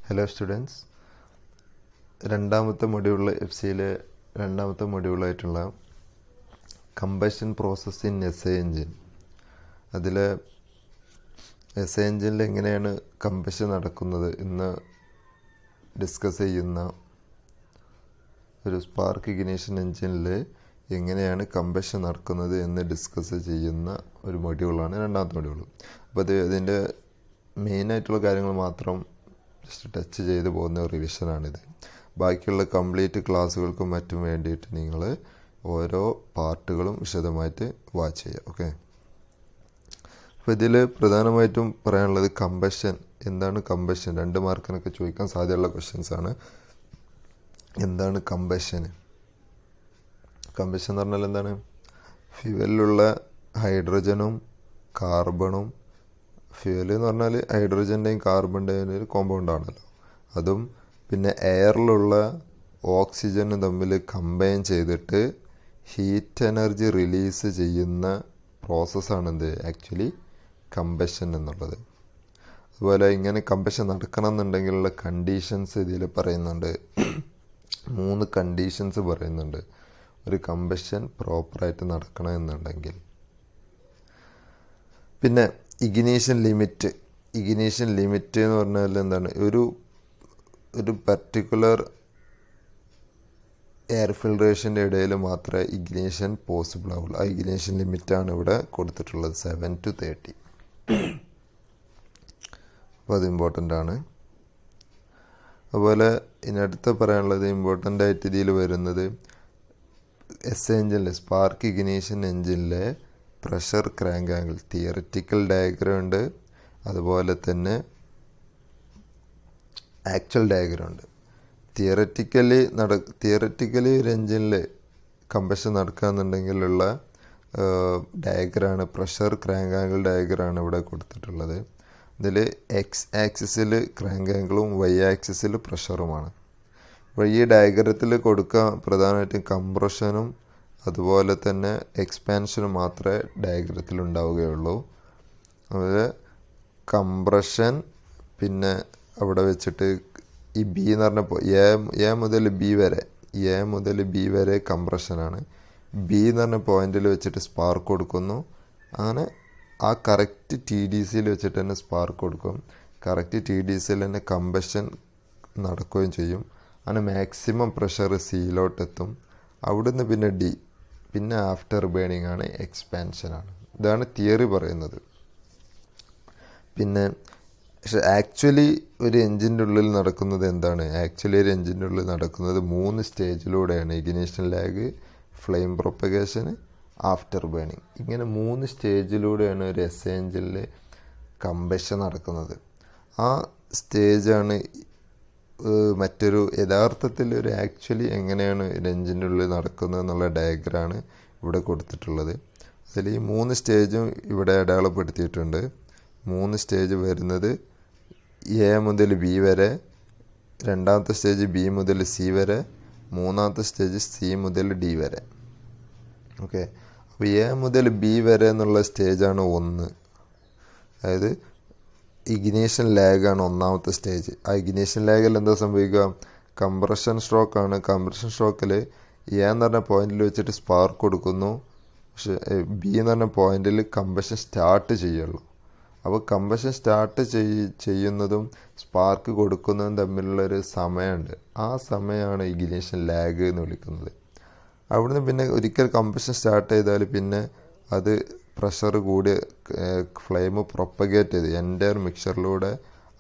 Hello students, രണ്ടാമത്തെ module F സിയിലെ രണ്ടാമത്തെ മൊഡ്യൂളായിട്ടുള്ള combustion process in S I engine. അതിൽ എസ് ഐ എൻജിനിൽ എങ്ങനെയാണ് കമ്പഷൻ നടക്കുന്നത് എന്ന് ഡിസ്കസ് ചെയ്യുന്ന ഒരു സ്പാർക്ക് ഇഗ്നിഷൻ എൻജിനിൽ എങ്ങനെയാണ് കമ്പഷൻ നടക്കുന്നത് എന്ന് ഡിസ്കസ് ചെയ്യുന്ന ഒരു മൊഡ്യൂളാണ് രണ്ടാമത്തെ മൊഡ്യൂൾ. അപ്പോൾ അതിൻ്റെ മെയിനായിട്ടുള്ള കാര്യങ്ങൾ മാത്രം ജസ്റ്റ് ടച്ച് ചെയ്ത് പോകുന്ന റിവിഷനാണിത്. ബാക്കിയുള്ള കംപ്ലീറ്റ് ക്ലാസ്സുകൾക്കും മറ്റും വേണ്ടിയിട്ട് നിങ്ങൾ ഓരോ പാർട്ടുകളും വിശദമായിട്ട് വാച്ച് ചെയ്യുക. ഓക്കെ, അപ്പോൾ ഇതിൽ പ്രധാനമായിട്ടും പറയാനുള്ളത് കമ്പഷൻ. എന്താണ് കമ്പഷൻ? 2 മാർക്കിനൊക്കെ ചോദിക്കാൻ സാധ്യതയുള്ള ക്വസ്റ്റ്യൻസാണ്. എന്താണ് കമ്പഷൻ? കമ്പഷൻ എന്ന് പറഞ്ഞാൽ എന്താണ്? ഫ്യൂവലിലുള്ള ഹൈഡ്രജനും കാർബണും, ഫ്യൂവൽ എന്ന് പറഞ്ഞാൽ ഹൈഡ്രജൻ്റെയും കാർബണിൻ്റെയും ഒരു കോമ്പൗണ്ടാണല്ലോ, അതും പിന്നെ എയറിലുള്ള ഓക്സിജനും തമ്മിൽ കമ്പൈൻ ചെയ്തിട്ട് ഹീറ്റ് എനർജി റിലീസ് ചെയ്യുന്ന പ്രോസസ്സാണ് ആക്ച്വലി കമ്പഷൻ എന്നുള്ളത്. അതുപോലെ ഇങ്ങനെ കമ്പഷൻ നടക്കണം എന്നുണ്ടെങ്കിലുള്ള കണ്ടീഷൻസ് ഇതിൽ പറയുന്നുണ്ട്. 3 കണ്ടീഷൻസ് പറയുന്നുണ്ട് ഒരു കമ്പഷൻ പ്രോപ്പറായിട്ട് നടക്കണം എന്നുണ്ടെങ്കിൽ. പിന്നെ ഇഗ്നീഷൻ ലിമിറ്റ് എന്ന് പറഞ്ഞാൽ എന്താണ്? ഒരു പർട്ടിക്കുലർ എയർ ഫിൽട്രേഷൻ്റെ ഇടയിൽ മാത്രമേ ഇഗ്നീഷൻ പോസിബിൾ ആവുള്ളൂ. ആ ഇഗ്നീഷൻ ലിമിറ്റാണ് ഇവിടെ കൊടുത്തിട്ടുള്ളത്, 7 to 30. അപ്പോൾ അത് ഇമ്പോർട്ടൻ്റ് ആണ്. അതുപോലെ ഇതിനടുത്ത് പറയാനുള്ളത് ഇമ്പോർട്ടൻ്റ് ആയിട്ട് ഇതിൽ വരുന്നത് എസ് എൻജിനിലെ സ്പാർക്ക് ഇഗ്നീഷൻ എൻജിനിലെ pressure crank angle theoretical diagram ഉണ്ട്, അതുപോലെ തന്നെ ആക്ച്വൽ ഡയഗ്രം ഉണ്ട്. തിയററ്റിക്കലി ഒരു എൻജിനിൽ കമ്പഷൻ നടക്കുകയെന്നുണ്ടെങ്കിലുള്ള ഡയഗ്രാണ് പ്രഷർ ക്രാങ്ക് ആംഗിൾ ഡയഗ്രാണ് ഇവിടെ കൊടുത്തിട്ടുള്ളത്. ഇതിൽ എക്സ് ആക്സിസിൽ ക്രാങ്ക് ആംഗിളും വൈ ആക്സിസിൽ പ്രഷറുമാണ്. അപ്പോൾ ഈ ഡയഗ്രത്തിൽ കൊടുക്കാൻ പ്രധാനമായിട്ടും കംപ്രഷനും അതുപോലെ തന്നെ എക്സ്പാൻഷനും മാത്രമേ ഡയഗ്രത്തിൽ ഉണ്ടാവുകയുള്ളൂ. അതിൽ കംപ്രഷൻ പിന്നെ അവിടെ വെച്ചിട്ട് ഈ ബി എന്ന് പറഞ്ഞപ്പോൾ എ മുതൽ ബി വരെ കംപ്രഷനാണ്. ബി എന്ന് പറഞ്ഞ പോയിന്റിൽ വെച്ചിട്ട് സ്പാർക്ക് കൊടുക്കുന്നു. അങ്ങനെ ആ കറക്റ്റ് ടി ഡി സിയിൽ വെച്ചിട്ട് തന്നെ സ്പാർക്ക് കൊടുക്കും. കറക്റ്റ് ടി ഡി സിയിൽ തന്നെ കമ്പഷൻ നടക്കുകയും ചെയ്യും. അങ്ങനെ മാക്സിമം പ്രഷർ സിയിലോട്ടെത്തും. അവിടുന്ന് പിന്നെ ഡി, പിന്നെ ആഫ്റ്റർ ബേണിംഗ് ആണ്, എക്സ്പാൻഷനാണ്. ഇതാണ് തിയറി പറയുന്നത്. പിന്നെ ആക്ച്വലി ഒരു എൻജിൻ്റെ ഉള്ളിൽ നടക്കുന്നത് എന്താണ്? ഒരു എൻജിൻ്റെ ഉള്ളിൽ നടക്കുന്നത് 3 സ്റ്റേജിലൂടെയാണ്. Ignition lag, flame propagation, after burning. ഇങ്ങനെ 3 സ്റ്റേജിലൂടെയാണ് ഒരു എസ് എൻജിനിൽ കമ്പഷൻ നടക്കുന്നത്. ആ സ്റ്റേജാണ് മറ്റൊരു യഥാർത്ഥത്തിൽ ഒരു ആക്ച്വലി എങ്ങനെയാണ് ഒരു എൻജിൻ്റെ ഉള്ളിൽ നടക്കുന്നത് എന്നുള്ള ഡയഗ്രാണ് ഇവിടെ കൊടുത്തിട്ടുള്ളത്. അതിൽ ഈ 3 സ്റ്റേജും ഇവിടെ അടയാളപ്പെടുത്തിയിട്ടുണ്ട്. 3 സ്റ്റേജ് വരുന്നത് എ മുതൽ ബി വരെ, രണ്ടാമത്തെ സ്റ്റേജ് ബി മുതൽ സി വരെ, മൂന്നാമത്തെ സ്റ്റേജ് സി മുതൽ ഡി വരെ. ഓക്കെ, അപ്പോൾ എ മുതൽ ബി വരെ എന്നുള്ള സ്റ്റേജാണ് 1. അതായത് ഇഗ്നീഷൻ ലാഗാണ് ഒന്നാമത്തെ സ്റ്റേജ്. ആ ഇഗ്നീഷൻ ലാഗിൽ എന്താ സംഭവിക്കുക? കംപ്രഷൻ സ്ട്രോക്കാണ്. കംപ്രഷൻ സ്ട്രോക്കിൽ എ എന്ന് പറഞ്ഞ പോയിന്റിൽ വെച്ചിട്ട് സ്പാർക്ക് കൊടുക്കുന്നു, പക്ഷെ ബി എന്ന് പറഞ്ഞ പോയിന്റിൽ കമ്പഷൻ സ്റ്റാർട്ട് ചെയ്യുള്ളൂ. അപ്പോൾ കമ്പഷൻ സ്റ്റാർട്ട് ചെയ്യുന്നതും സ്പാർക്ക് കൊടുക്കുന്നതും തമ്മിലുള്ളൊരു സമയമുണ്ട്. ആ സമയമാണ് ഇഗ്നീഷൻ ലാഗ് എന്ന് വിളിക്കുന്നത്. അവിടുന്ന് പിന്നെ ഒരിക്കൽ കമ്പഷൻ സ്റ്റാർട്ട് ചെയ്താൽ പിന്നെ അത് പ്രഷർ കൂടി ഫ്ലെയിം പ്രൊപ്പഗേറ്റ് ചെയ്ത് എൻ്റയർ മിക്സറിലൂടെ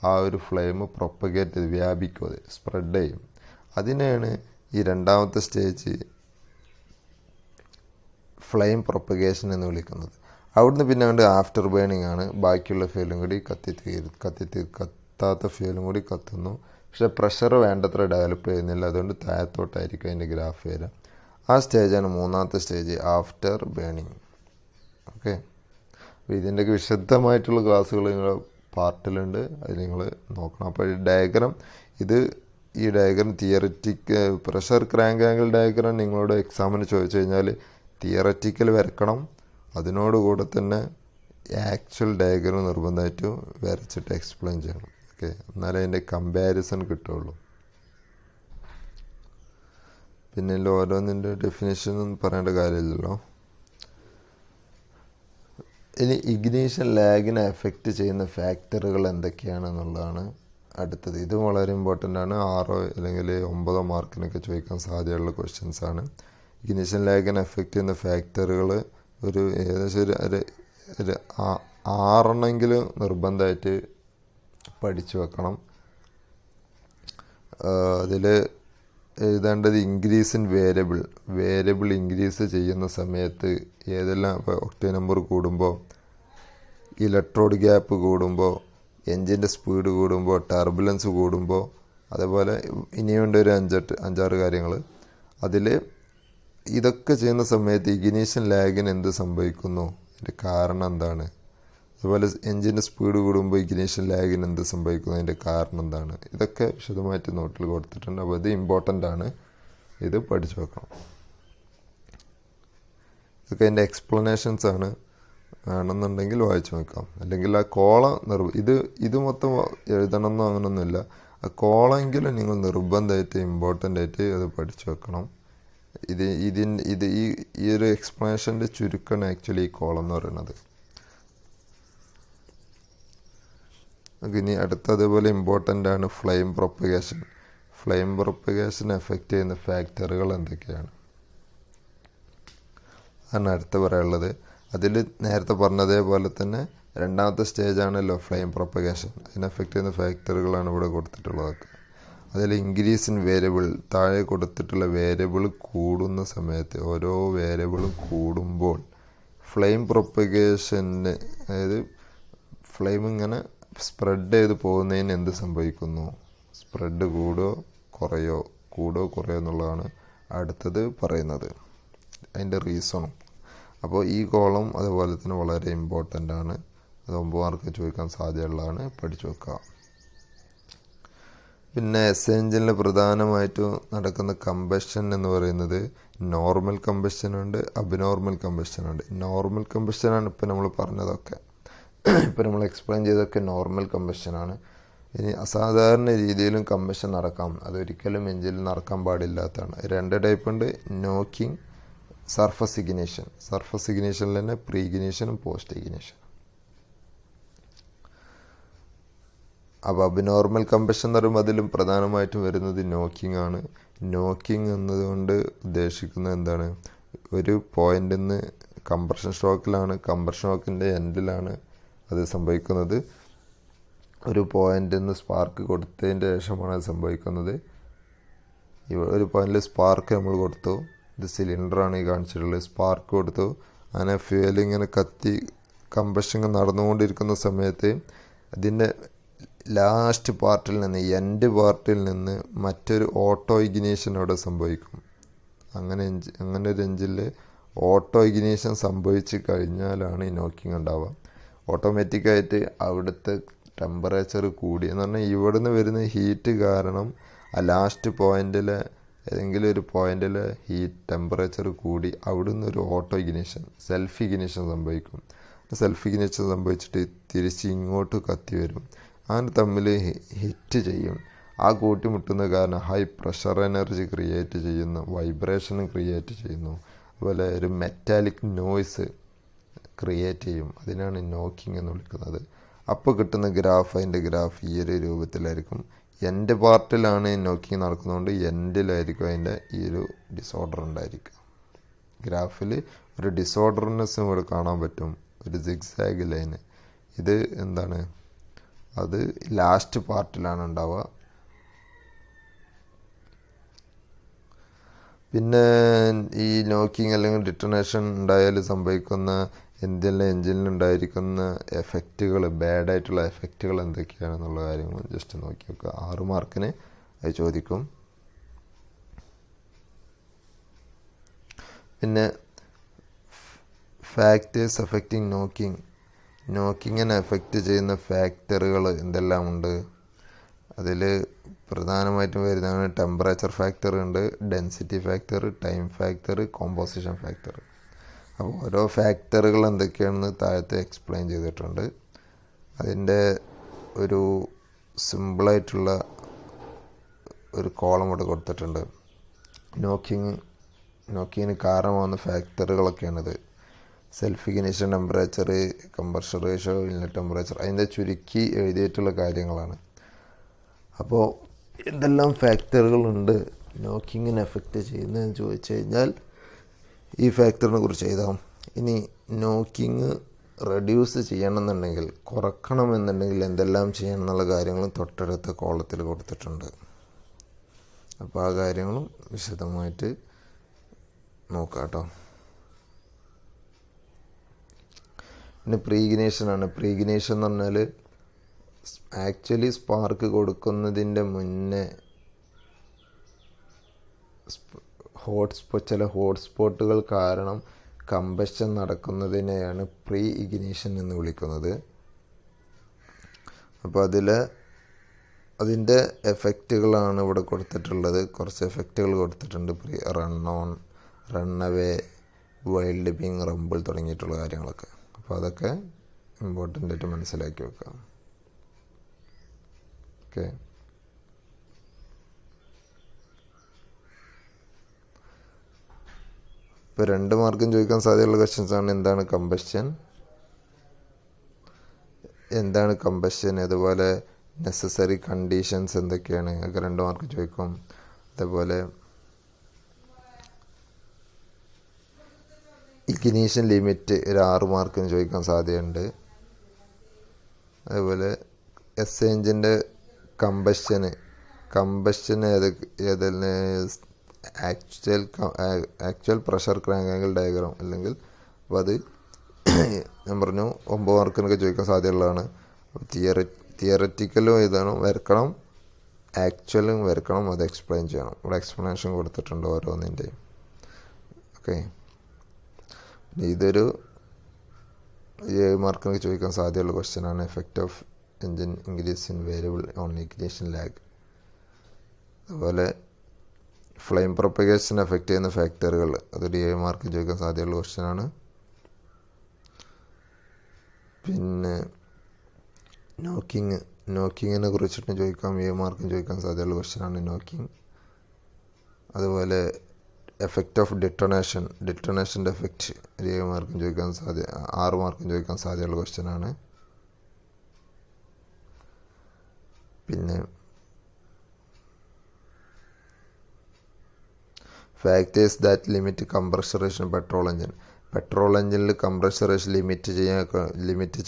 ആ ഒരു ഫ്ലെയിം പ്രൊപ്പഗേറ്റ് ചെയ്ത് വ്യാപിക്കും, അത് സ്പ്രെഡ് ചെയ്യും. അതിനെയാണ് ഈ രണ്ടാമത്തെ സ്റ്റേജ് ഫ്ലെയിം പ്രൊപ്പഗേഷൻ എന്ന് വിളിക്കുന്നത്. അവിടുന്ന് പിന്നെ ഉണ്ട് ആഫ്റ്റർ ബേണിംഗ് ആണ്. ബാക്കിയുള്ള ഫ്യൂലും കൂടി കത്താത്ത ഫ്യൂലും കൂടി കത്തുന്നു, പക്ഷേ പ്രഷർ വേണ്ടത്ര ഡെവലപ്പ് ചെയ്യുന്നില്ല. അതുകൊണ്ട് താഴത്തോട്ടായിരിക്കും അതിൻ്റെ ഗ്രാഫ് വരിക. ആ സ്റ്റേജാണ് 3ാമത്തെ സ്റ്റേജ്, ആഫ്റ്റർ ബേണിംഗ്. ഓക്കെ, അപ്പോൾ ഇതിൻ്റെയൊക്കെ വിശദമായിട്ടുള്ള ക്ലാസ്സുകൾ നിങ്ങളുടെ പാർട്ടിലുണ്ട്, അത് നിങ്ങൾ നോക്കണം. അപ്പോൾ ഈ diagram pressure crank angle diagram നിങ്ങളോട് എക്സാമിന് ചോദിച്ചു കഴിഞ്ഞാൽ തിയററ്റിക്കൽ വരക്കണം. അതിനോടുകൂടെ തന്നെ ആക്ച്വൽ ഡയഗ്രം നിർബന്ധമായിട്ടും വരച്ചിട്ട് എക്സ്പ്ലെയിൻ ചെയ്യണം. ഓക്കെ, എന്നാലേ അതിൻ്റെ കമ്പാരിസൺ കിട്ടുള്ളൂ. പിന്നെ ഓരോന്നിൻ്റെ ഡെഫിനേഷൻ പറയേണ്ട കാര്യമില്ലല്ലോ. ഇനി ഇഗ്നീഷൻ ലാഗിനെ എഫക്റ്റ് ചെയ്യുന്ന ഫാക്ടറുകൾ എന്തൊക്കെയാണെന്നുള്ളതാണ് അടുത്തത്. ഇത് വളരെ ഇമ്പോർട്ടൻ്റ് ആണ്. 6 അല്ലെങ്കിൽ 9 മാർക്കിനൊക്കെ ചോദിക്കാൻ സാധ്യതയുള്ള ക്വസ്റ്റ്യൻസ് ആണ്. ഇഗ്നീഷൻ ലാഗിനെ എഫക്റ്റ് ചെയ്യുന്ന ഫാക്ടറുകൾ ഏകദേശം ഒരു 6 നിർബന്ധമായിട്ട് പഠിച്ചു വെക്കണം. അതിൽ എഴുതേണ്ടത് ഇൻക്രീസ് ഇൻ വേരിയബിൾ ഇൻക്രീസ് ചെയ്യുന്ന സമയത്ത് ഏതെല്ലാം, ഇപ്പോൾ ഒക്ടേൻ നമ്പർ കൂടുമ്പോൾ, ഇലക്ട്രോഡ് ഗ്യാപ്പ് കൂടുമ്പോൾ, എൻജിൻ്റെ സ്പീഡ് കൂടുമ്പോൾ, ടർബുലൻസ് കൂടുമ്പോൾ, അതേപോലെ ഇനിയുണ്ട് ഒരു 5-6 കാര്യങ്ങൾ. അതിൽ ഇതൊക്കെ ചെയ്യുന്ന സമയത്ത് ഇഗ്നീഷൻ ലാഗിന് എന്ത് സംഭവിക്കുന്നു, അതിൻ്റെ കാരണം എന്താണ്, അതുപോലെ എൻജിൻ്റെ സ്പീഡ് കൂടുമ്പോൾ ഇഗ്നീഷൻ ലാഗിന് എന്ത് സംഭവിക്കുന്നു, അതിൻ്റെ കാരണം എന്താണ്, ഇതൊക്കെ വിശദമായിട്ട് നോട്ടിൽ കൊടുത്തിട്ടുണ്ട്. അപ്പോൾ ഇത് ഇമ്പോർട്ടൻ്റ് ആണ്, ഇത് പഠിച്ചു വെക്കണം. ഇതൊക്കെ അതിൻ്റെ എക്സ്പ്ലനേഷൻസ് ആണ്, വേണമെന്നുണ്ടെങ്കിൽ വായിച്ചു നോക്കാം. അല്ലെങ്കിൽ ആ ഇത് മൊത്തം എഴുതണമെന്നോ അങ്ങനെയൊന്നുമില്ല. ആ കോളെങ്കിലും നിങ്ങൾ നിർബന്ധമായിട്ട് ഇമ്പോർട്ടൻ്റ് ആയിട്ട് അത് പഠിച്ചു വെക്കണം. ഈ ഒരു എക്സ്പ്ലനേഷൻ്റെ ചുരുക്കമാണ് ആക്ച്വലി ഈ കോളം എന്ന് പറയുന്നത്. ഇനി അടുത്ത അതേപോലെ ഇമ്പോർട്ടൻ്റ് ആണ് flame propagation. Flame propagation effect ചെയ്യുന്ന ഫാക്ടറുകൾ എന്തൊക്കെയാണ് അതാണ് അടുത്ത് പറയാനുള്ളത്. അതിൽ നേരത്തെ പറഞ്ഞതേപോലെ തന്നെ രണ്ടാമത്തെ സ്റ്റേജാണല്ലോ ഫ്ലെയിം പ്രൊപ്പഗേഷൻ. അതിന് എഫക്റ്റ് ചെയ്യുന്ന ഫാക്ടറുകളാണ് ഇവിടെ കൊടുത്തിട്ടുള്ളതൊക്കെ. അതിൽ ഇൻക്രീസ് ഇൻ വേരിയബിൾ, താഴെ കൊടുത്തിട്ടുള്ള വേരിയബിൾ കൂടുന്ന സമയത്ത്, ഓരോ വേരിയബിളും കൂടുമ്പോൾ ഫ്ലെയിം പ്രൊപ്പഗേഷന്, അതായത് ഫ്ലെയിം ഇങ്ങനെ സ്പ്രെഡ് ചെയ്ത് പോകുന്നതിന് എന്ത് സംഭവിക്കുന്നു, സ്പ്രെഡ് കൂടുകയോ കുറയോ എന്നുള്ളതാണ് അടുത്തത് പറയുന്നത്, അതിൻ്റെ റീസണും. അപ്പോൾ ഈ കോളം അതുപോലെ തന്നെ വളരെ ഇമ്പോർട്ടൻ്റ് ആണ്. അത് 9 മാർക്ക് ചോദിക്കാൻ സാധ്യതയുള്ളതാണ്, പഠിച്ചു വെക്കുക. പിന്നെ എൻജിനിൽ പ്രധാനമായിട്ടും നടക്കുന്ന കമ്പഷൻ എന്ന് പറയുന്നത് നോർമൽ കമ്പഷനുണ്ട്, അബ്നോർമൽ കമ്പഷനുണ്ട്. നോർമൽ കമ്പഷനാണ് ഇപ്പോൾ നമ്മൾ പറഞ്ഞതൊക്കെ, ഇപ്പോൾ നമ്മൾ എക്സ്പ്ലെയിൻ ചെയ്തൊക്കെ നോർമൽ കമ്പഷനാണ്. ഇനി അസാധാരണ രീതിയിലും കമ്പഷൻ നടക്കാം, അതൊരിക്കലും എഞ്ചിനിൽ നടക്കാൻ പാടില്ലാത്തതാണ്. 2 ടൈപ്പ് ഉണ്ട്, നോക്കിങ്, സർഫസ് ഇഗ്നീഷൻ. സർഫസ് ഇഗ്നീഷനിൽ തന്നെ പ്രീ ഇഗ്നീഷനും പോസ്റ്റ് ഇഗ്നീഷനും. അപ്പോൾ അബ്നോർമൽ കമ്പഷൻ എന്ന് പറയുമ്പോൾ അതിലും പ്രധാനമായിട്ടും വരുന്നത് നോക്കിങ് ആണ്. നോക്കിങ് എന്നതുകൊണ്ട് ഉദ്ദേശിക്കുന്നത് എന്താണ്, ഒരു പോയിന്റിൽ നിന്ന് കംപ്രഷൻ ഷോക്കിൻ്റെ എൻഡിലാണ് അത് സംഭവിക്കുന്നത്. ഒരു പോയിന്റിൽ നിന്ന് സ്പാർക്ക് കൊടുത്തതിൻ്റെ ശേഷമാണ് അത് സംഭവിക്കുന്നത്. ഒരു പോയിന്റിൽ സ്പാർക്ക് നമ്മൾ കൊടുത്തു, ഇത് സിലിണ്ടറാണ് ഈ കാണിച്ചിട്ടുള്ളത്. സ്പാർക്ക് കൊടുത്തു, അങ്ങനെ ഫ്യൂവൽ ഇങ്ങനെ കത്തി കമ്പഷൻ നടന്നുകൊണ്ടിരിക്കുന്ന സമയത്ത് അതിൻ്റെ ലാസ്റ്റ് പാർട്ടിൽ നിന്ന്, എൻഡ് പാർട്ടിൽ നിന്ന് മറ്റൊരു ഓട്ടോ ഇഗ്നീഷൻ അവിടെ സംഭവിക്കും. അങ്ങനെ ഒരു എഞ്ചിനിൽ ഓട്ടോ ഇഗ്നീഷൻ സംഭവിച്ച് കഴിഞ്ഞാലാണ് ഈ നോക്കിങ് ഉണ്ടാവുക. ഓട്ടോമാറ്റിക്കായിട്ട് അവിടുത്തെ ടെമ്പറേച്ചർ കൂടി എന്ന് പറഞ്ഞാൽ ഇവിടുന്ന് വരുന്ന ഹീറ്റ് കാരണം ആ ലാസ്റ്റ് പോയിന്റിലെ ഏതെങ്കിലും ഒരു പോയിന്റിലെ ഹീറ്റ് ടെമ്പറേച്ചർ കൂടി അവിടുന്ന് ഒരു ഓട്ടോ ഇഗ്നീഷൻ, സെൽഫ് ഇഗ്നീഷൻ സംഭവിക്കും. സെൽഫ് ഇഗ്നീഷൻ സംഭവിച്ചിട്ട് തിരിച്ച് ഇങ്ങോട്ട് കത്തി വരും. അങ്ങനെ തമ്മിൽ ഹിറ്റ് ചെയ്യും. ആ കൂട്ടിമുട്ടുന്ന കാരണം ഹൈ പ്രഷർ എനർജി ക്രിയേറ്റ് ചെയ്യുന്നു, വൈബ്രേഷനും ക്രിയേറ്റ് ചെയ്യുന്നു, അതുപോലെ ഒരു മെറ്റാലിക് നോയ്സ് ക്രിയേറ്റ് ചെയ്യും. അതിനാണ് നോക്കിങ് എന്ന് വിളിക്കുന്നത്. അപ്പോൾ കിട്ടുന്ന അതിൻ്റെ ഗ്രാഫ് ഈ ഒരു രൂപത്തിലായിരിക്കും. എൻഡ് പാർട്ടിലാണ് നോക്കിങ് നടക്കുന്നതുകൊണ്ട് എൻഡിലായിരിക്കും അതിൻ്റെ ഈ ഒരു ഡിസോർഡർ ഉണ്ടായിരിക്കുക. ഗ്രാഫിൽ ഒരു ഡിസോർഡർനെസ് ഇവിടെ കാണാൻ പറ്റും, ഒരു സിഗ്സാഗ് ലൈന്. ഇത് എന്താണ്, അത് ലാസ്റ്റ് പാർട്ടിലാണ് ഉണ്ടാവുക. പിന്നെ ഈ നോക്കിങ് അല്ലെങ്കിൽ ഡിറ്റണേഷൻ ഉണ്ടായാൽ സംഭവിക്കുന്ന എഞ്ചിനിലുണ്ടായിരിക്കുന്ന എഫക്റ്റുകൾ, ബാഡായിട്ടുള്ള എഫക്റ്റുകൾ എന്തൊക്കെയാണെന്നുള്ള കാര്യങ്ങൾ ജസ്റ്റ് നോക്കി വെക്കുക. 6 മാർക്കിന് അത് ചോദിക്കും. പിന്നെ ഫാക്ടേഴ്സ് എഫക്റ്റിംഗ് നോക്കിങ്ങിനെ എഫക്റ്റ് ചെയ്യുന്ന ഫാക്ടറുകൾ എന്തെല്ലാം ഉണ്ട്. അതിൽ പ്രധാനമായിട്ടും വരുന്നതാണ് ടെമ്പറേച്ചർ ഫാക്ടർ ഉണ്ട്, density factor, time factor, composition factor. അപ്പോൾ ഓരോ ഫാക്ടറുകൾ എന്തൊക്കെയാണെന്ന് താഴത്ത് എക്സ്പ്ലെയിൻ ചെയ്തിട്ടുണ്ട്. അതിൻ്റെ ഒരു സിമ്പിളായിട്ടുള്ള ഒരു കോളം ഇവിടെ കൊടുത്തിട്ടുണ്ട്. നോക്കിങ്ങിന് കാരണമാകുന്ന ഫാക്ടറുകളൊക്കെയാണിത്. Self ignition, temperature, compression ratio, inlet temperature, അതിൻ്റെ ചുരുക്കി എഴുതിയിട്ടുള്ള കാര്യങ്ങളാണ്. അപ്പോൾ എന്തെല്ലാം ഫാക്ടറുകളുണ്ട് നോക്കിങ്ങിന് എഫക്റ്റ് ചെയ്യുന്നതെന്ന് ചോദിച്ചു കഴിഞ്ഞാൽ ഈ ഫാക്ടറിനെ കുറിച്ച് എഴുതാം. ഇനി നോക്കിങ് റെഡ്യൂസ് ചെയ്യണമെന്നുണ്ടെങ്കിൽ, കുറക്കണമെന്നുണ്ടെങ്കിൽ എന്തെല്ലാം ചെയ്യണം എന്നുള്ള കാര്യങ്ങളും തൊട്ടടുത്ത കോളത്തിൽ കൊടുത്തിട്ടുണ്ട്. അപ്പോൾ ആ കാര്യങ്ങളും വിശദമായിട്ട് നോക്കാം കേട്ടോ. പിന്നെ പ്രീഗ്നേഷനാണ്. പ്രീഗ്നേഷൻ എന്ന് പറഞ്ഞാൽ ആക്ച്വലി സ്പാർക്ക് കൊടുക്കുന്നതിൻ്റെ മുന്നേ ചില ഹോട്ട്സ്പോട്ടുകൾ കാരണം കമ്പഷൻ നടക്കുന്നതിനെയാണ് പ്രീ ഇഗ്നീഷൻ എന്ന് വിളിക്കുന്നത്. അപ്പോൾ അതിൻ്റെ എഫക്റ്റുകളാണ് ഇവിടെ കൊടുത്തിട്ടുള്ളത്. കുറച്ച് എഫക്റ്റുകൾ കൊടുത്തിട്ടുണ്ട്. Run on, run away, wild being, rumble തുടങ്ങിയിട്ടുള്ള കാര്യങ്ങളൊക്കെ. അപ്പോൾ അതൊക്കെ ഇമ്പോർട്ടൻ്റ് ആയിട്ട് മനസ്സിലാക്കി വെക്കാം. ഓക്കെ. ഇപ്പോൾ 2 മാർക്കും ചോദിക്കാൻ സാധ്യതയുള്ള ക്വസ്റ്റ്യൻസാണ്. എന്താണ് കമ്പഷൻ, അതുപോലെ നെസസറി കണ്ടീഷൻസ് എന്തൊക്കെയാണ്, ഒക്കെ 2 മാർക്ക് ചോദിക്കും. അതേപോലെ ഇഗ്നീഷൻ ലിമിറ്റ് ഒരു 6 മാർക്കിന് ചോദിക്കാൻ സാധ്യതയുണ്ട്. അതേപോലെ എസ് എഞ്ചിൻ്റെ കമ്പഷന് ഏതെല്ലാം actual pressure crank angle diagram, അല്ലെങ്കിൽ അപ്പോൾ അത് ഞാൻ പറഞ്ഞു 9 മാർക്കിനൊക്കെ ചോദിക്കാൻ സാധ്യതയുള്ളതാണ്. തിയററ്റിക്കലും വരക്കണം, ആക്ച്വലും വരക്കണം, അത് എക്സ്പ്ലെയിൻ ചെയ്യണം. ഇവിടെ എക്സ്പ്ലനേഷൻ കൊടുത്തിട്ടുണ്ട് ഓരോന്നിൻ്റെയും. ഓക്കെ. ഇതൊരു 7 മാർക്കിനൊക്കെ ചോദിക്കാൻ സാധ്യതയുള്ള ക്വസ്റ്റ്യനാണ്. Effect of engine increase in variable on ignition lag. അതുപോലെ ഫ്ലെയിം പ്രൊപ്പഗേഷൻ എഫക്റ്റ് ചെയ്യുന്ന ഫാക്ടറുകൾ, അതൊരു 7 മാർക്ക് ചോദിക്കാൻ സാധ്യതയുള്ള ക്വസ്റ്റ്യനാണ്. പിന്നെ നോക്കിങ്ങിനെ കുറിച്ചിട്ട് ചോദിക്കാം, 7 മാർക്കും ചോദിക്കാൻ സാധ്യതയുള്ള ക്വസ്റ്റ്യനാണ് നോക്കിങ്. അതുപോലെ എഫക്റ്റ് ഓഫ് ഡിറ്റണേഷൻ്റെ എഫക്റ്റ് 7 മാർക്കും ചോദിക്കാൻ 6 മാർക്കും ചോദിക്കാൻ സാധ്യതയുള്ള ക്വസ്റ്റ്യനാണ്. പിന്നെ ഫാക്ടേഴ്സ് ദാറ്റ് ലിമിറ്റ് കംപ്രഷറേഷൻ പെട്രോൾ എഞ്ചിനിൽ കംപ്രഷറേഷൻ ലിമിറ്റ്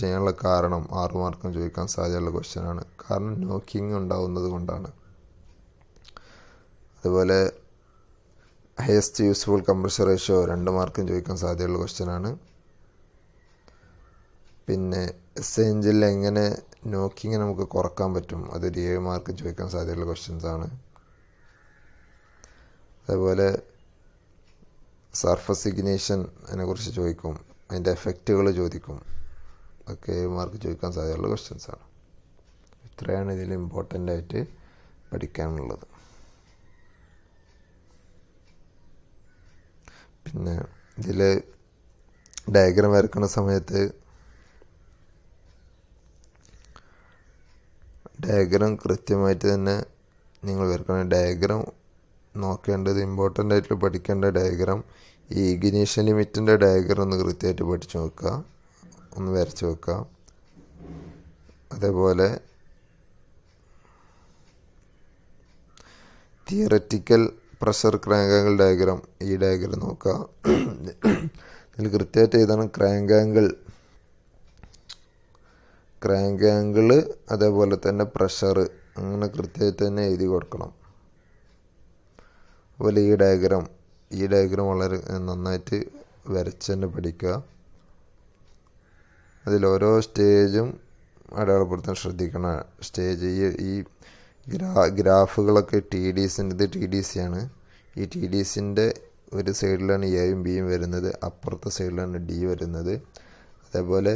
ചെയ്യാനുള്ള കാരണം 6 മാർക്കും ചോദിക്കാൻ സാധ്യതയുള്ള ക്വസ്റ്റ്യനാണ്. കാരണം നോക്കിങ് ഉണ്ടാവുന്നത് കൊണ്ടാണ്. അതുപോലെ ഹയസ്റ്റ് യൂസ്ഫുൾ കംപ്രഷൻ റേഷ്യോ 2 മാർക്കും ചോദിക്കാൻ സാധ്യതയുള്ള ക്വസ്റ്റ്യനാണ്. പിന്നെ എസ് എഞ്ചിനിൽ എങ്ങനെ നോക്കിങ് നമുക്ക് കുറക്കാൻ പറ്റും, അതൊരു 7 മാർക്ക് ചോദിക്കാൻ സാധ്യതയുള്ള ക്വസ്റ്റ്യൻസാണ്. അതേപോലെ സർഫസ് ഇഗ്നീഷൻ അതിനെക്കുറിച്ച് ചോദിക്കും, അതിൻ്റെ എഫക്റ്റുകൾ ചോദിക്കും, ഒക്കെ 7 മാർക്ക് ചോദിക്കാൻ സാധ്യതയുള്ള ക്വസ്റ്റ്യൻസാണ്. ഇത്രയാണ് ഇതിൽ ഇമ്പോർട്ടൻ്റ് ആയിട്ട് പഠിക്കാനുള്ളത്. പിന്നെ ഇതിൽ ഡയഗ്രാം വരക്കുന്ന സമയത്ത് ഡയഗ്രാം കൃത്യമായിട്ട് തന്നെ നിങ്ങൾ വരക്കണം. ഡയഗ്രാം നോക്കേണ്ടത്, ഇമ്പോർട്ടൻ്റ് ആയിട്ട് പഠിക്കേണ്ട ഡയഗ്രാം, ഈ ഇഗ്നീഷൻ ലിമിറ്റിൻ്റെ ഡയഗ്രാം ഒന്ന് കൃത്യമായിട്ട് പഠിച്ചു നോക്കുക, ഒന്ന് വരച്ച് വെക്കുക. അതേപോലെ theoretical pressure crank angle diagram, ഈ ഡയഗ്രാം നോക്കുക. ഇതിൽ കൃത്യമായിട്ട് എഴുതണം ക്രാങ്ക് ആംഗിൾ, അതേപോലെ തന്നെ പ്രഷർ, അങ്ങനെ കൃത്യമായിട്ട് തന്നെ എഴുതി കൊടുക്കണം. അതുപോലെ ഈ ഡയഗ്രാം വളരെ നന്നായിട്ട് വരച്ച് തന്നെ പഠിക്കുക. അതിലോരോ സ്റ്റേജും അടയാളപ്പെടുത്താൻ ശ്രദ്ധിക്കണം. സ്റ്റേജ് ഈ ഗ്രാഫുകളൊക്കെ ഇത് TDC ആണ്. ഈ TDCൻ്റെ ഒരു സൈഡിലാണ് എയും ബിയും വരുന്നത്, അപ്പുറത്തെ സൈഡിലാണ് ഡി വരുന്നത്. അതേപോലെ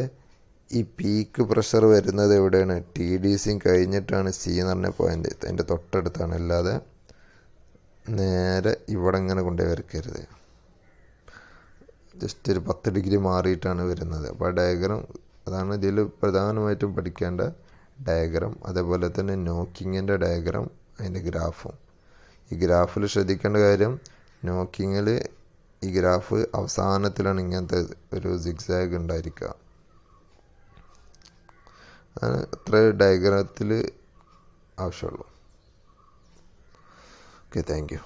ഈ പീക്ക് പ്രഷർ വരുന്നത് എവിടെയാണ്, TDC കഴിഞ്ഞിട്ടാണ് സി എന്ന് പറഞ്ഞ പോയിൻ്റ്, അതിൻ്റെ തൊട്ടടുത്താണ്. അല്ലാതെ നേരെ ഇവിടെ ഇങ്ങനെ കൊണ്ടുപോയി വരയ്ക്കരുത്, ജസ്റ്റ് ഒരു 10 ഡിഗ്രി മാറിയിട്ടാണ് വരുന്നത്. അപ്പോൾ ആ ഡയഗ്രാം, അതാണ് ഇതിൽ പ്രധാനമായിട്ടും പഠിക്കേണ്ട ഡയഗ്രാം, അതേപോലെ തന്നെ നോക്കിങ്ങിൻ്റെ ഡയഗ്രാം, അതിൻ്റെ ഗ്രാഫും. ഈ ഗ്രാഫിൽ ശ്രദ്ധിക്കേണ്ട കാര്യം, നോക്കിങ്ങിൽ ഈ ഗ്രാഫ് അവസാനത്തിലാണ് ഇങ്ങനത്തെ ഒരു സിഗ്സാഗ് ഉണ്ടായിരിക്കുക. അത്ര ഡയഗ്രാമത്തിൽ ആവശ്യമുള്ളൂ. Okay, thank you.